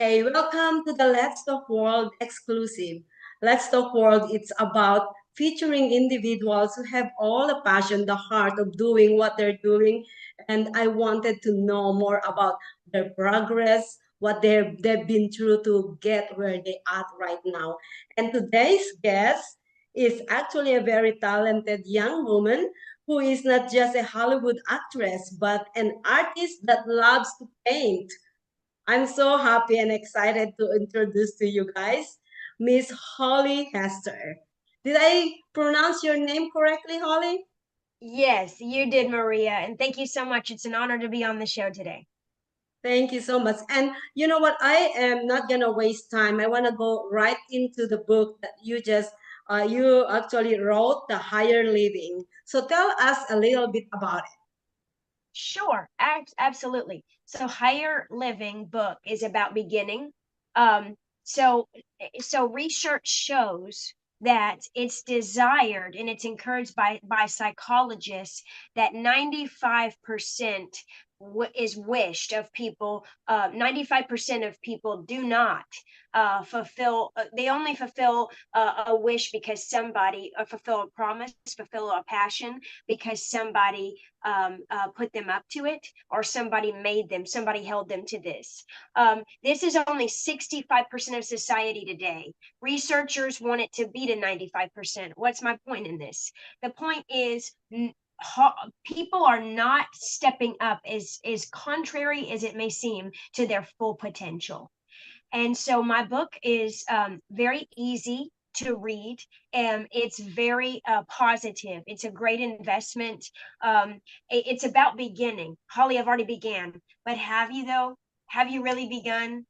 Hey, welcome to the Let's Talk World exclusive. Let's Talk World, it's about featuring individuals who have all the passion, the heart of doing what they're doing. And I wanted to know more about their progress, what they've been through to get where they are right now. And today's guest is actually a very talented young woman who is not just a Hollywood actress, but an artist that loves to paint. I'm so happy and excited to introduce to you guys Miss Holly Hester. Did I pronounce your name correctly, Holly? Yes, you did, Maria, and thank you so much. It's an honor to be on the show today. Thank you so much. And you know what? I am not gonna waste time. I want to go right into the book that you actually wrote, The Higher Living. So tell us a little bit about it. Sure, absolutely. So, Higher Living book is about beginning. Um, so, so research shows that it's desired and it's encouraged by psychologists that 95% is wished of people. 95% of people do not fulfill. They only fulfill a wish because somebody fulfill a promise, fulfill a passion because somebody put them up to it, or somebody made them, somebody held them to this. This is only 65% of society today. Researchers want it to be to 95%. What's my point in this? The point is, people are not stepping up as contrary as it may seem to their full potential. And so my book is very easy to read. It's very positive. It's a great investment. It's about beginning. Holly, I've already began, but have you though? Have you really begun?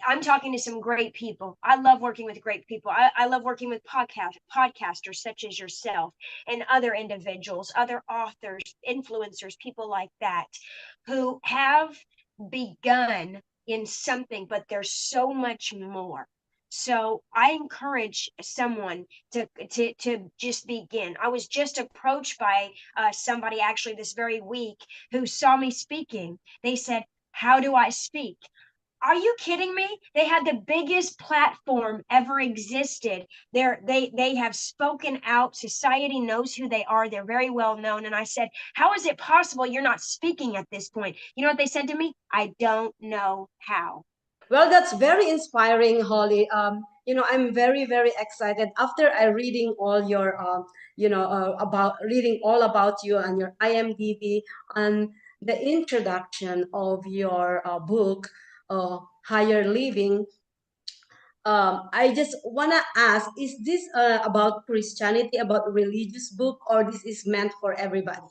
I'm talking to some great people. I love working with great people. I love working with podcasters such as yourself and other individuals, other authors, influencers, people like that, who have begun in something, but there's so much more. So I encourage someone to just begin. I was just approached by somebody actually this very week who saw me speaking. They said, "How do I speak?" Are you kidding me? They had the biggest platform ever existed. They have spoken out. Society knows who they are. They're very well known. And I said, "How is it possible you're not speaking at this point?" You know what they said to me? "I don't know how." Well, that's very inspiring, Holly. I'm very, very excited after I reading all your, about reading all about you and your IMDb and the introduction of your book, Higher Living. I just wanna ask: is this about Christianity, about religious book, or this is meant for everybody?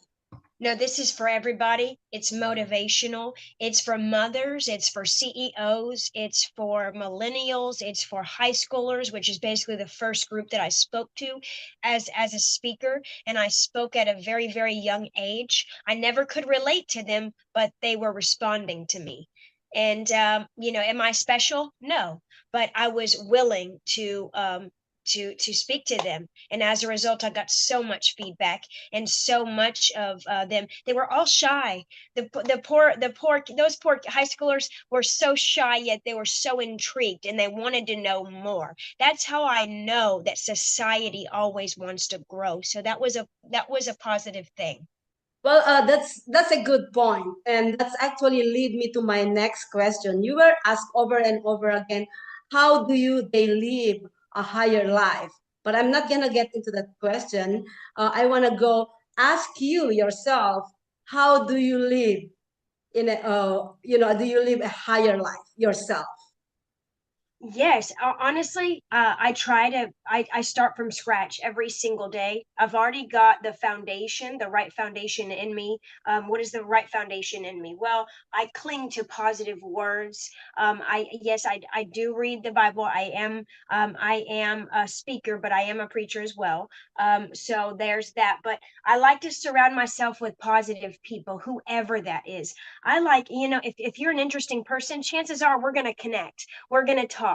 No, this is for everybody. It's motivational. It's for mothers. It's for CEOs. It's for millennials. It's for high schoolers, which is basically the first group that I spoke to as a speaker. And I spoke at a very, very young age. I never could relate to them, but they were responding to me. And am I special? No, but I was willing to speak to them, and as a result, I got so much feedback and so much of them. They were all shy. Those poor high schoolers were so shy, yet they were so intrigued and they wanted to know more. That's how I know that society always wants to grow. So that was a positive thing. Well, that's a good point, and that's actually lead me to my next question. You were asked over and over again, how do you they live a higher life? But I'm not gonna get into that question. I wanna go ask you yourself, how do you live do you live a higher life yourself? Yes, honestly, I start from scratch every single day. I've already got the foundation, the right foundation in me. What is the right foundation in me? Well, I cling to positive words. I do read the Bible. I am a speaker, but I am a preacher as well. So there's that. But I like to surround myself with positive people, whoever that is. I like, if you're an interesting person, chances are we're gonna connect, we're gonna talk,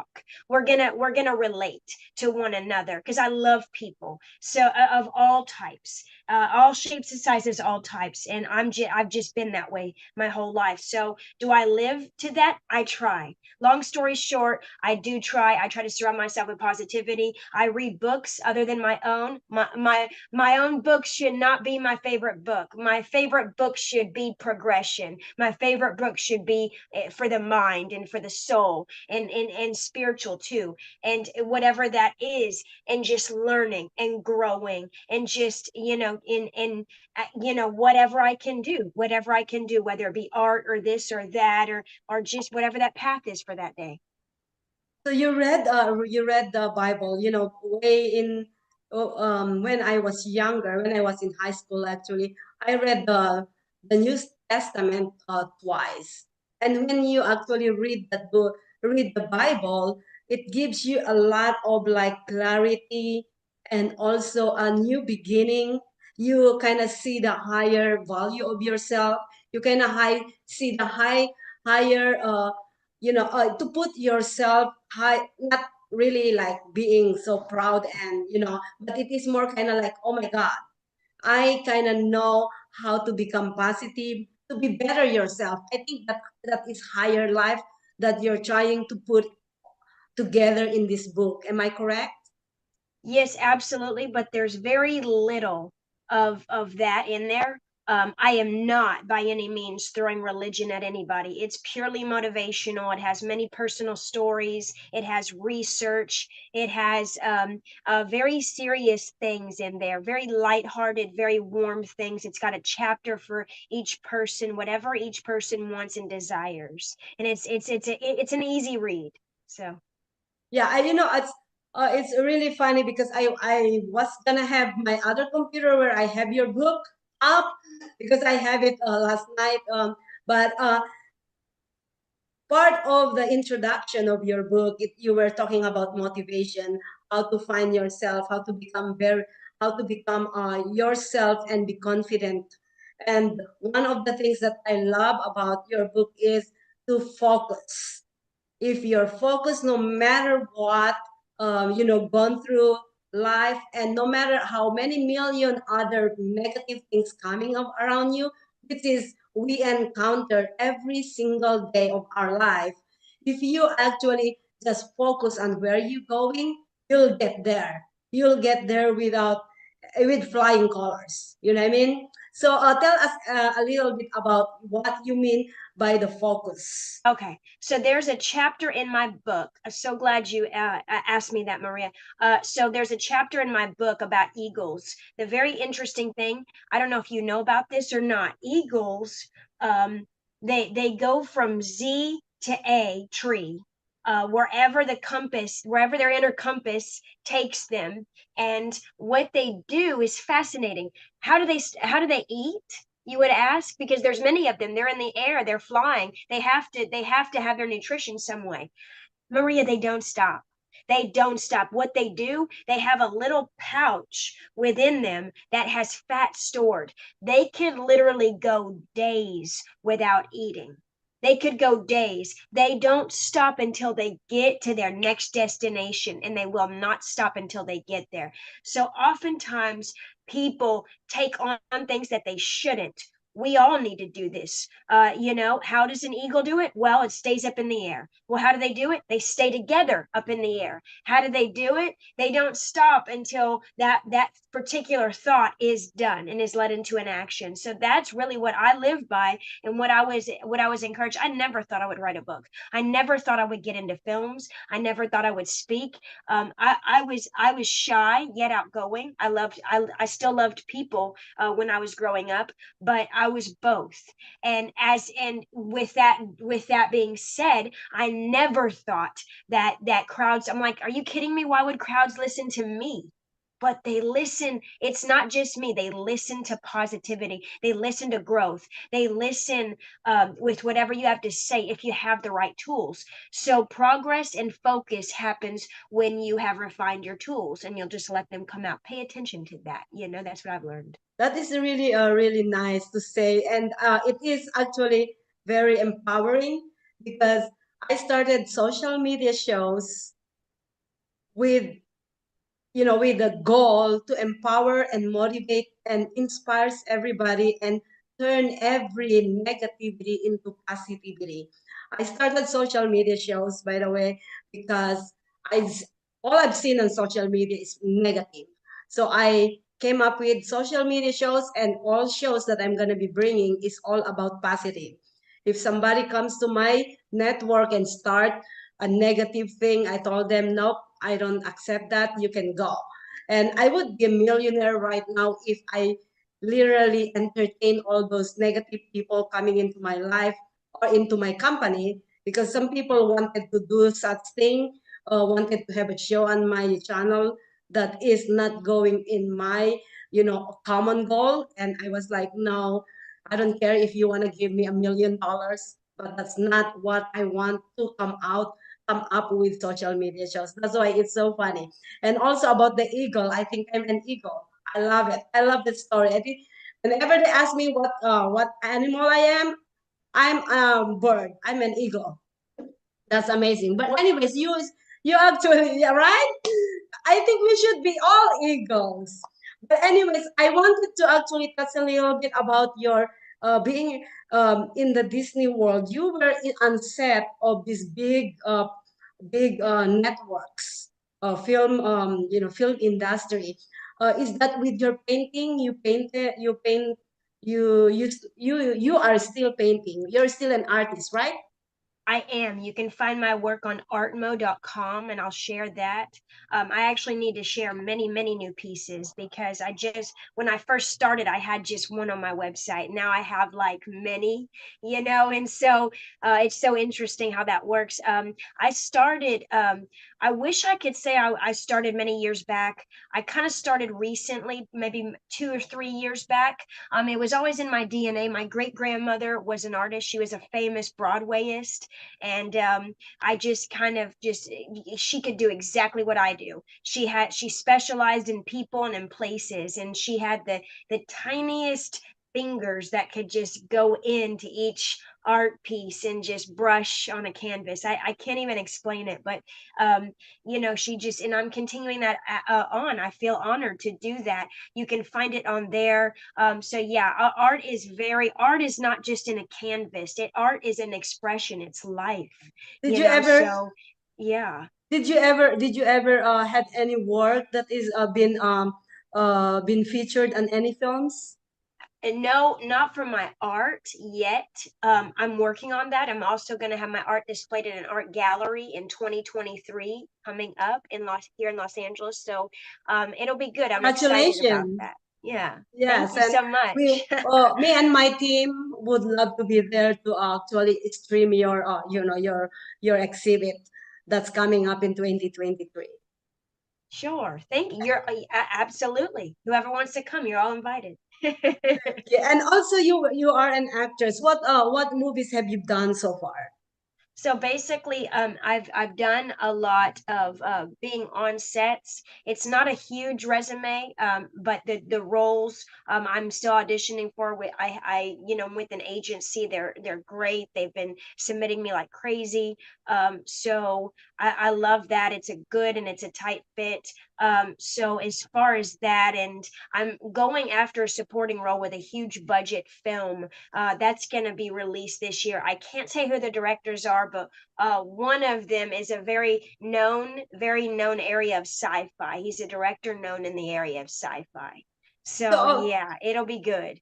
we're gonna relate to one another because I love people, so of all types. all shapes and sizes, all types. And I've just been that way my whole life. So do I live to that? I try. Long story short, I do try. I try to surround myself with positivity. I read books other than my own. My own book should not be my favorite book. My favorite book should be progression. My favorite book should be for the mind and for the soul and spiritual too. And whatever that is, and just learning and growing and just, whatever I can do, whether it be art or this or that, or just whatever that path is for that day. So you read the Bible, way in when I was younger, when I was in high school actually, I read the New Testament twice. And when you actually read the Bible, it gives you a lot of like clarity and also a new beginning. You kind of see the higher value of yourself. You kind of see the higher to put yourself high, not really like being so proud, and but it is more kind of like, oh my god, I kind of know how to become positive, to be better yourself. I think that is higher life that you're trying to put together in this book. Am I correct? Yes, absolutely, but there's very little of that in there. I am not by any means throwing religion at anybody. It's purely motivational. It has many personal stories. It has research. It has very serious things in there, very lighthearted, very warm things. It's got a chapter for each person, whatever each person wants and desires, and it's an easy read. So. Yeah, it's really funny because I was gonna have my other computer where I have your book up, because I have it last night. But part of the introduction of your book, you were talking about motivation, how to find yourself, how to become yourself and be confident. And one of the things that I love about your book is to focus. If you're focused, no matter what, gone through life, and no matter how many million other negative things coming up around you, which is we encounter every single day of our life, if you actually just focus on where you're going, you'll get there. You'll get there with flying colors. You know what I mean? So tell us a little bit about what you mean by the focus. Okay, so there's a chapter in my book. I'm so glad you asked me that, Maria. So there's a chapter in my book about eagles. The very interesting thing, I don't know if you know about this or not. Eagles, they go from Z to A tree, wherever their inner compass takes them. And what they do is fascinating. How do they eat? You would ask, because there's many of them. They're in the air, they're flying. They have to have their nutrition some way. Maria, they don't stop. They don't stop. What they do, they have a little pouch within them that has fat stored. They can literally go days without eating. They could go days. They don't stop until they get to their next destination, and they will not stop until they get there. So oftentimes people take on things that they shouldn't. We all need to do this. How does an eagle do it? Well, it stays up in the air. Well, how do they do it? They stay together up in the air. How do they do it? They don't stop until that particular thought is done and is led into an action. So that's really what I live by, and what I was encouraged. I never thought I would write a book. I never thought I would get into films. I never thought I would speak. I was shy yet outgoing. I still loved people when I was growing up, but I was both. And with that being said, I never thought that crowds, I'm like, are you kidding me? Why would crowds listen to me? But they listen. It's not just me. They listen to positivity. They listen to growth. They listen with whatever you have to say if you have the right tools. So progress and focus happens when you have refined your tools, and you'll just let them come out. Pay attention to that. That's what I've learned. That is really really nice to say, and it is actually very empowering, because I started social media shows with with the goal to empower and motivate and inspires everybody and turn every negativity into positivity. I started social media shows, by the way, because I all I've seen on social media is negative. So I came up with social media shows, and all shows that I'm going to be bringing is all about positive. If somebody comes to my network and start a negative thing, I told them, nope, I don't accept that. You can go. And I would be a millionaire right now if I literally entertain all those negative people coming into my life or into my company, because some people wanted to do such thing, wanted to have a show on my channel that is not going in my, common goal. And I was like, no, I don't care if you want to give me $1 million, but that's not what I want to come up with social media shows. That's why it's so funny. And also about the eagle, I think I'm an eagle. I love it. I love the story. I think whenever they ask me what animal I am, I'm a bird. I'm an eagle. That's amazing. But anyways, you actually, yeah, right? I think we should be all eagles. But anyways, I wanted to actually touch a little bit about your being in the Disney world. You were on set of these big networks, film industry. Is that with your painting? You are still painting. You're still an artist, right? I am. You can find my work on artmo.com and I'll share that. I actually need to share many, many new pieces because when I first started, I had just one on my website. Now I have like many, and so it's so interesting how that works. I wish I could say I started many years back. I kind of started recently, maybe 2 or 3 years back. It was always in my DNA. My great grandmother was an artist. She was a famous Broadwayist, and I just kind of just she could do exactly what I do. She specialized in people and in places, and she had the tiniest fingers that could just go into each art piece and just brush on a canvas. I can't even explain it, but she just, and I'm continuing that on. I feel honored to do that. You can find it on there. So yeah, art is not just in a canvas. Art is an expression. It's life, Did you ever so yeah. did you ever had any work that is been featured on any films? And no, not for my art yet. I'm working on that. I'm also going to have my art displayed in an art gallery in 2023 coming up here in Los Angeles. So it'll be good. I'm excited about Congratulations. that. Yeah. Thank Yes, you and so much. me and my team would love to be there to actually stream your exhibit that's coming up in 2023. Sure. Thank you. Absolutely. Whoever wants to come, you're all invited. Yeah, and also you are an actress. What movies have you done so far? So basically, I've done a lot of being on sets. It's not a huge resume, but the roles I'm still auditioning for. I'm with an agency. They're great. They've been submitting me like crazy. So I love that. It's a good and it's a tight fit. So as far as that, and I'm going after a supporting role with a huge budget film that's going to be released this year. I can't say who the directors are, but one of them is a very known area of sci-fi. He's a director known in the area of sci-fi. So, So yeah, it'll be good.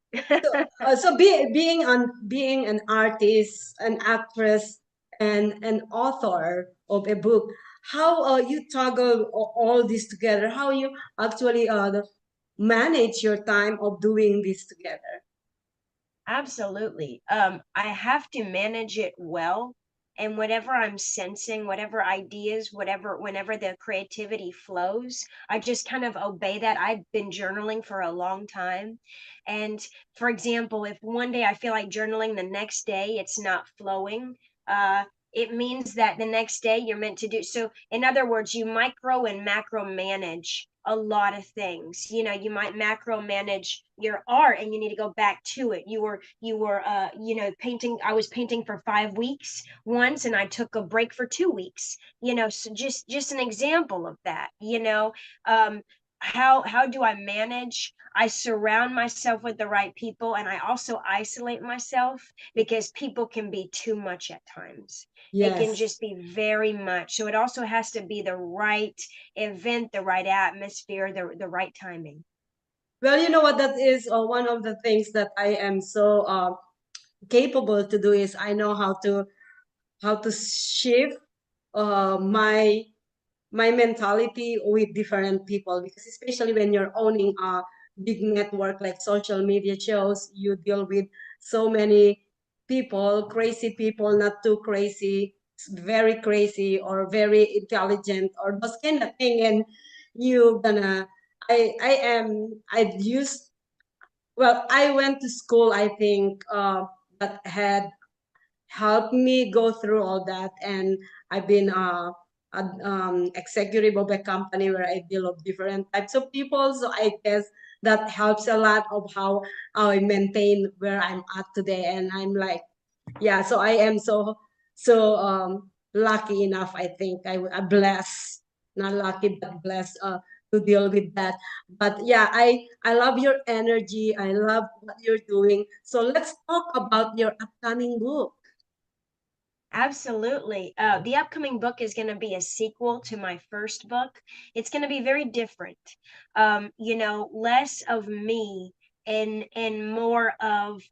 being an artist, an actress, and an author of a book, how you toggle all this together? How you actually manage your time of doing this together? Absolutely. I have to manage it well. And whatever I'm sensing, whatever ideas, whenever the creativity flows, I just kind of obey that. I've been journaling for a long time. And for example, if one day I feel like journaling, the next day it's not flowing, uh, it means that the next day you're meant to do. So, in other words, you micro and macro manage a lot of things. You might macro manage your art and you need to go back to it. You were painting. I was painting for 5 weeks once and I took a break for 2 weeks. So just an example of that. Um how do I manage? I surround myself with the right people, and I also isolate myself because people can be too much at times. They can Yes. just be very much. So it also has to be the right event, the right atmosphere, the right timing. Well, you know what, that is one of the things that I am so capable to do is I know how to shift my mentality with different people, because especially when you're owning a big network like social media shows, you deal with so many people, crazy people, not too crazy, very crazy, or very intelligent, or those kind of thing. And you gonna I used, well, I went to school, I think, that had helped me go through all that. And I've been executive of a company where I deal with different types of people. So I guess that helps a lot of how I maintain where I'm at today. And I'm like, yeah, so I am so lucky enough, I think. I'm blessed, not lucky, but blessed to deal with that. But yeah, I love your energy. I love what you're doing. So let's talk about your upcoming book. Absolutely. The upcoming book is going to be a sequel to my first book. It's going to be very different. Less of me and more of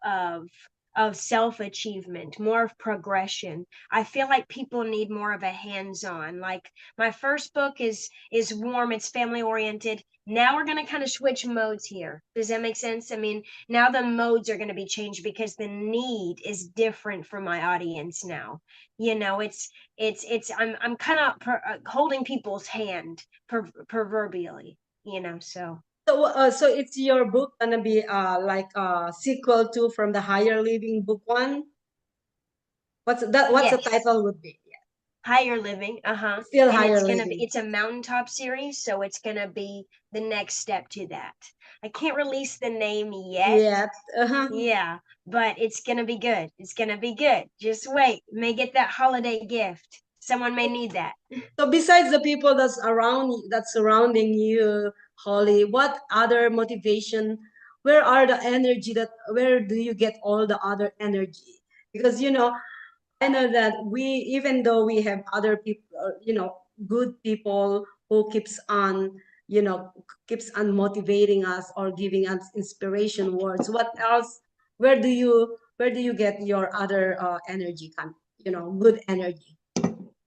self-achievement, more of progression. I feel like people need more of a hands-on. Like my first book is warm, it's family oriented. Now we're going to kind of switch modes here. Does that make sense? I mean, now the modes are going to be changed because the need is different for my audience now. It's I'm kind of holding people's hand proverbially, so So it's your book gonna be like a sequel to From the Higher Living book one? What's that? What's the yes. title would be? Yeah. Higher living, uh-huh. Still And Higher it's gonna be Living. it's a mountaintop series, so it's gonna be the next step to that. I can't release the name yet. Yeah. Uh-huh. Yeah, but it's gonna be good. It's gonna be good. Just wait. May get that holiday gift. Someone may need that. So besides the people that's surrounding you, Holly, what other motivation? Where are the energy that? Where do you get all the other energy? Because I know that we, even though we have other people, good people who keeps on motivating us or giving us inspiration words. What else? Where do you get your other energy? Good energy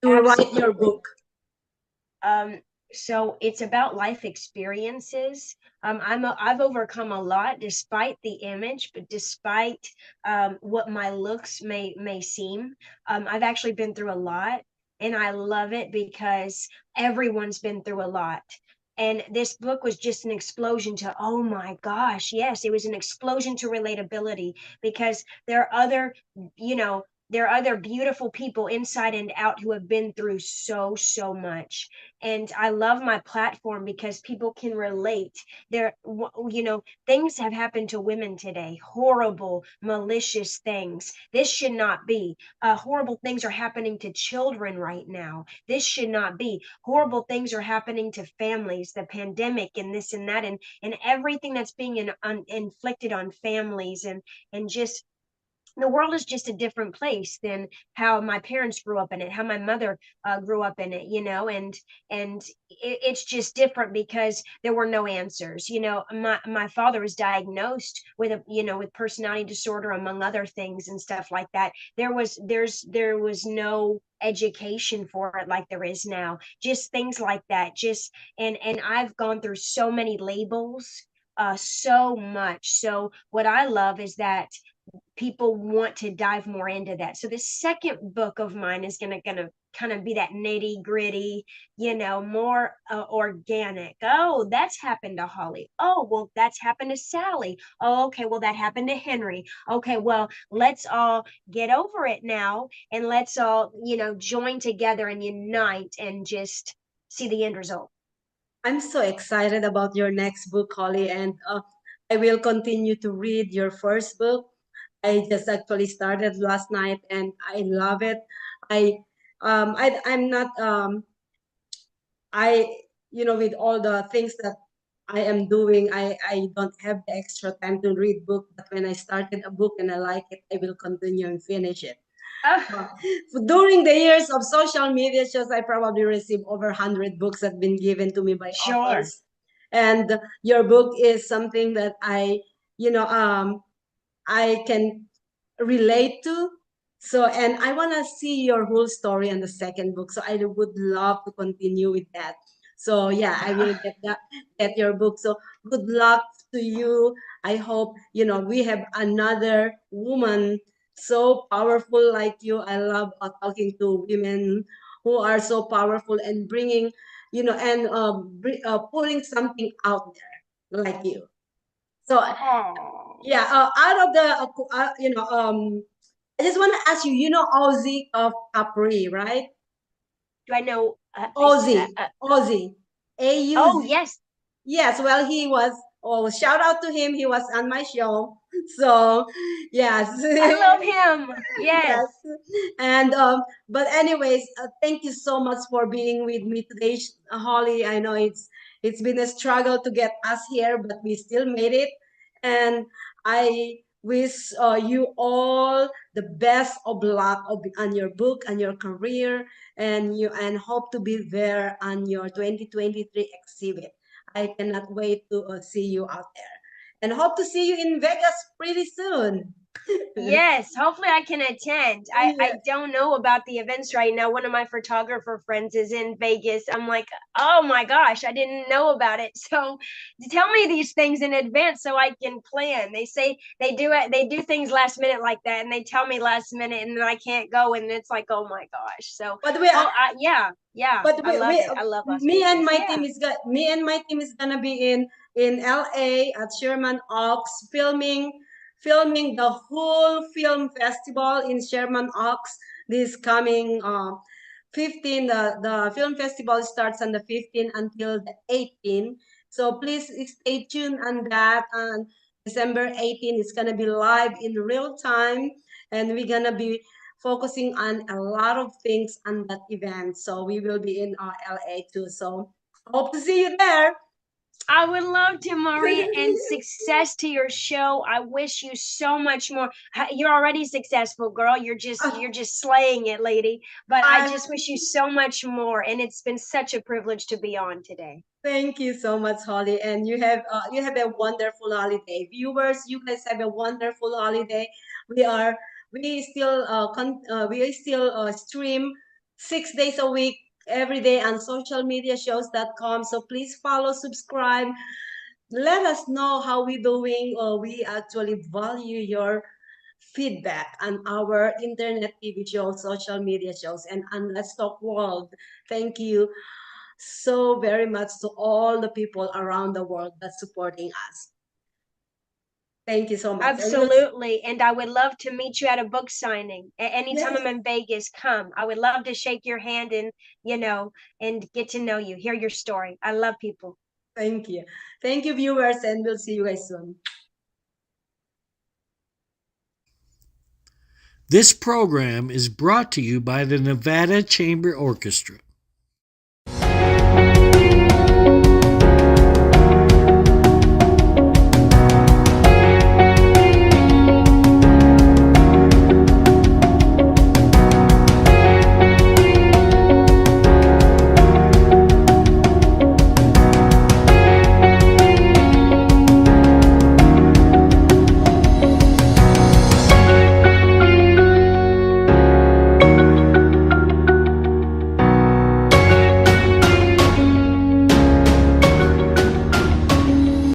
to write your Absolutely. book. Um, so it's about life experiences. I've overcome a lot despite the image, but despite what my looks may seem. I've actually been through a lot, and I love it because everyone's been through a lot. And this book was just an explosion to, oh my gosh, yes, it was an explosion to relatability because there are there are other beautiful people inside and out who have been through so much. And I love my platform because people can relate. Things have happened to women today, horrible, malicious things. This should not be. Horrible things are happening to children right now. This should not be. Horrible things are happening to families, the pandemic and this and that, and everything that's being inflicted on families, and just the world is just a different place than how my parents grew up in it, how my mother grew up in it, and it's just different because there were no answers. My father was diagnosed with with personality disorder, among other things and stuff like that. There was no education for it like there is now. Just things like that. Just and I've gone through so many labels, so much. So what I love is that people want to dive more into that. So the second book of mine is gonna kind of be that nitty gritty, more organic. Oh, that's happened to Holly. Oh, well, that's happened to Sally. Oh, okay, well, that happened to Henry. Okay, well, let's all get over it now, and let's all join together and unite and just see the end result. I'm so excited about your next book, Holly, and I will continue to read your first book. I just actually started last night, and I love it. I'm not I with all the things that I am doing. I don't have the extra time to read book, but when I started a book and I like it, I will continue and finish it. Oh, Uh, During the years of social media shows, I probably received over 100 books that have been given to me by sure. authors. And your book is something that you know, I can relate to. So, and I want to see your whole story in the second book. So I would love to continue with that. So yeah, I will get your book. So good luck to you. I hope, we have another woman so powerful like you. I love talking to women who are so powerful and bringing, and putting something out there like you. So Oh, yeah, out of the, I just want to ask you, Ozzy of Capri, right? do I know? Ozzy, Ozzy, Oh, AUZ. yes. Yes, well, he was. Oh, shout out to him. He was on my show. So, yes. I love him. Yes. Yes. And but anyways, thank you so much for being with me today, Holly. I know it's been a struggle to get us here, but we still made it. And I wish you all the best of luck on your book and your career, and hope to be there on your 2023 exhibit. I cannot wait to see you out there, and hope to see you in Vegas pretty soon. Yes, hopefully I can attend. I Yes. don't know about the events right now. One of my photographer friends is in Vegas. I'm like, oh my gosh, I didn't know about it. So tell me these things in advance so I can plan. They say they do things last minute like that, and they tell me last minute, and then I can't go, and it's like, oh my gosh. So, But we well, yeah, yeah, but I love we it. I love Las me and Vegas. my team Yeah. is gonna be in LA at Sherman Oaks filming the whole film festival in Sherman Oaks this coming 15. The film festival starts on the 15th until the 18th. So please stay tuned on that. On December 18th, it's gonna be live in real time, and we're gonna be focusing on a lot of things on that event. So we will be in LA too. So hope to see you there. I would love to, Maria, and success to your show. I wish you so much more. You're already successful, girl. You're just slaying it, lady. But I I'm just wish you so much more, and it's been such a privilege to be on today. Thank you so much, Holly, and you have a wonderful holiday. Viewers, you guys have a wonderful holiday. We are we still stream 6 days a week every day on socialmediashows.com. So please follow, subscribe. Let us know how we doing. We actually value your feedback on our internet TV shows, social media shows, and on Let's Talk World. Thank you so very much to all the people around the world that's supporting us. Thank you so much. And Absolutely. And I would love to meet you at a book signing. Anytime yes, I'm in Vegas, come. I would love to shake your hand and, and get to know you, hear your story. I love people. thank you. Thank you, viewers, and we'll see you guys soon. This program is brought to you by the Nevada Chamber Orchestra.